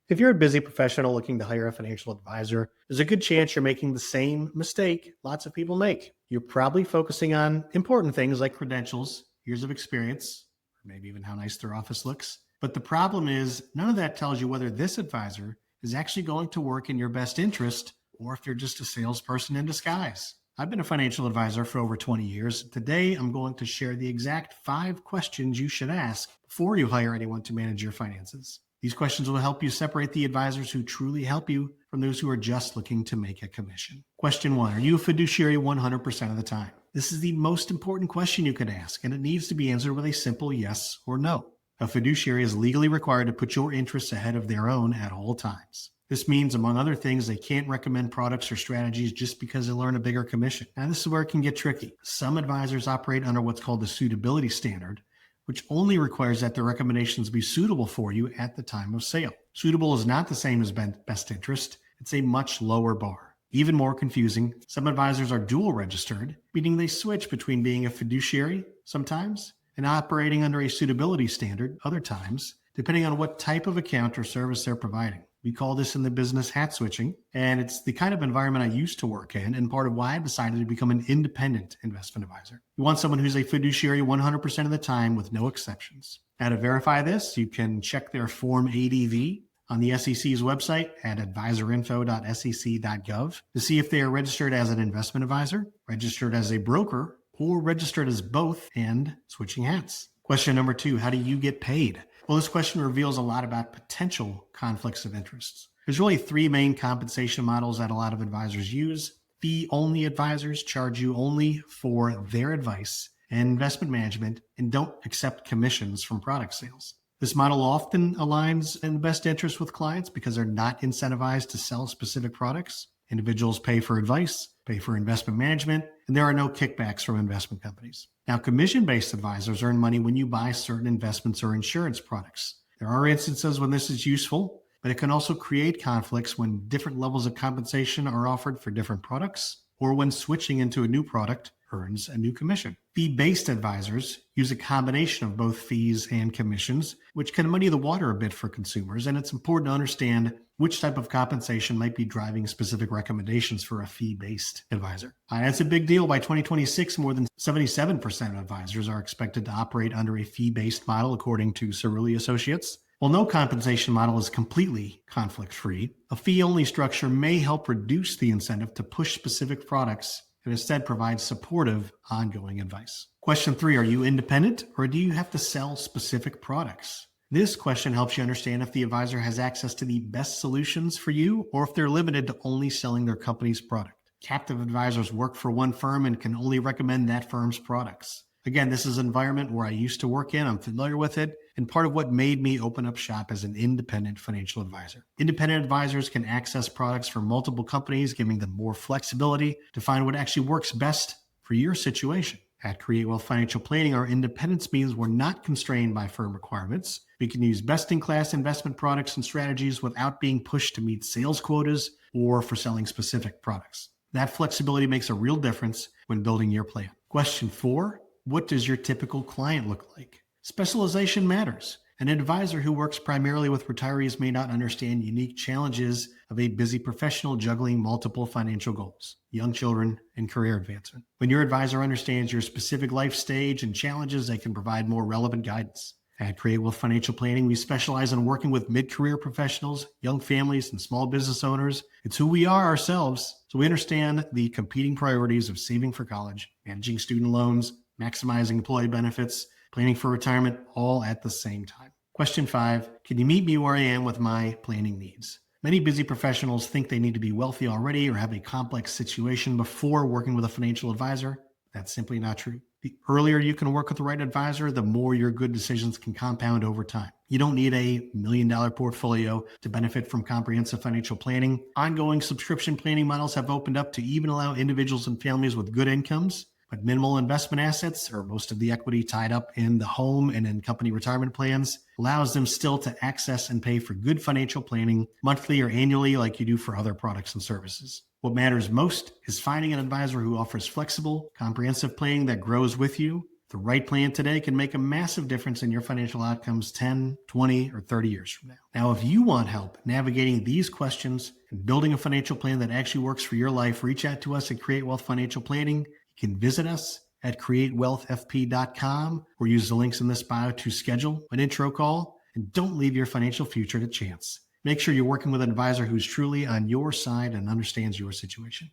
If you're a busy professional looking to hire a financial advisor, there's a good chance you're making the same mistake lots of people make. You're probably focusing on important things like credentials, years of experience, or maybe even how nice their office looks. But the problem is, none of that tells you whether this advisor is actually going to work in your best interest or if they're just a salesperson in disguise. I've been a financial advisor for over 20 years. Today, I'm going to share the exact 5 questions you should ask before you hire anyone to manage your finances. These questions will help you separate the advisors who truly help you from those who are just looking to make a commission. Question 1, are you a fiduciary 100% of the time? This is the most important question you could ask, and it needs to be answered with a simple yes or no. A fiduciary is legally required to put your interests ahead of their own at all times. This means, among other things, they can't recommend products or strategies just because they learn a bigger commission. Now, this is where it can get tricky. Some advisors operate under what's called the suitability standard, which only requires that the recommendations be suitable for you at the time of sale. Suitable is not the same as best interest. It's a much lower bar. Even more confusing, some advisors are dual registered, meaning they switch between being a fiduciary sometimes and operating under a suitability standard other times, depending on what type of account or service they're providing. We call this in the business hat switching, and it's the kind of environment I used to work in and part of why I decided to become an independent investment advisor. You want someone who's a fiduciary 100% of the time with no exceptions. Now, to verify this, you can check their Form ADV on the SEC's website at advisorinfo.sec.gov to see if they are registered as an investment advisor, registered as a broker, or registered as both and switching hats. Question number 2, how do you get paid? Well, this question reveals a lot about potential conflicts of interests. There's really 3 main compensation models that a lot of advisors use. Fee-only advisors charge you only for their advice and investment management and don't accept commissions from product sales. This model often aligns in the best interest with clients because they're not incentivized to sell specific products. Individuals pay for advice, pay for investment management, and there are no kickbacks from investment companies. Now, commission-based advisors earn money when you buy certain investments or insurance products. There are instances when this is useful, but it can also create conflicts when different levels of compensation are offered for different products or when switching into a new product earns a new commission. Fee-based advisors use a combination of both fees and commissions, which can muddy the water a bit for consumers, and it's important to understand which type of compensation might be driving specific recommendations for a fee-based advisor. That's a big deal. By 2026, more than 77% of advisors are expected to operate under a fee-based model, according to Cerulli Associates. While no compensation model is completely conflict-free, a fee-only structure may help reduce the incentive to push specific products and instead provide supportive, ongoing advice. Question 3, are you independent or do you have to sell specific products? This question helps you understand if the advisor has access to the best solutions for you or if they're limited to only selling their company's product. Captive advisors work for one firm and can only recommend that firm's products. Again, this is an environment where I used to work in. I'm familiar with it, and part of what made me open up shop as an independent financial advisor. Independent advisors can access products from multiple companies, giving them more flexibility to find what actually works best for your situation. At Create Wealth Financial Planning, our independence means we're not constrained by firm requirements. We can use best-in-class investment products and strategies without being pushed to meet sales quotas or for selling specific products. That flexibility makes a real difference when building your plan. Question 4, what does your typical client look like? Specialization matters. An advisor who works primarily with retirees may not understand unique challenges of a busy professional juggling multiple financial goals, young children, and career advancement. When your advisor understands your specific life stage and challenges, they can provide more relevant guidance. At Create Wealth Financial Planning, we specialize in working with mid-career professionals, young families, and small business owners. It's who we are ourselves, so we understand the competing priorities of saving for college, managing student loans, maximizing employee benefits, planning for retirement, all at the same time. Question 5, can you meet me where I am with my planning needs? Many busy professionals think they need to be wealthy already or have a complex situation before working with a financial advisor. That's simply not true. The earlier you can work with the right advisor, the more your good decisions can compound over time. You don't need a $1 million portfolio to benefit from comprehensive financial planning. Ongoing subscription planning models have opened up to even allow individuals and families with good incomes but minimal investment assets, or most of the equity tied up in the home and in company retirement plans, allows them still to access and pay for good financial planning monthly or annually like you do for other products and services. What matters most is finding an advisor who offers flexible, comprehensive planning that grows with you The right plan today can make a massive difference in your financial outcomes 10, 20, or 30 years from now. Now, if you want help navigating these questions and building a financial plan that actually works for your life, reach out to us at Create Wealth Financial Planning. You can visit us at createwealthfp.com or use the links in this bio to schedule an intro call. And don't leave your financial future to chance. Make sure you're working with an advisor who's truly on your side and understands your situation.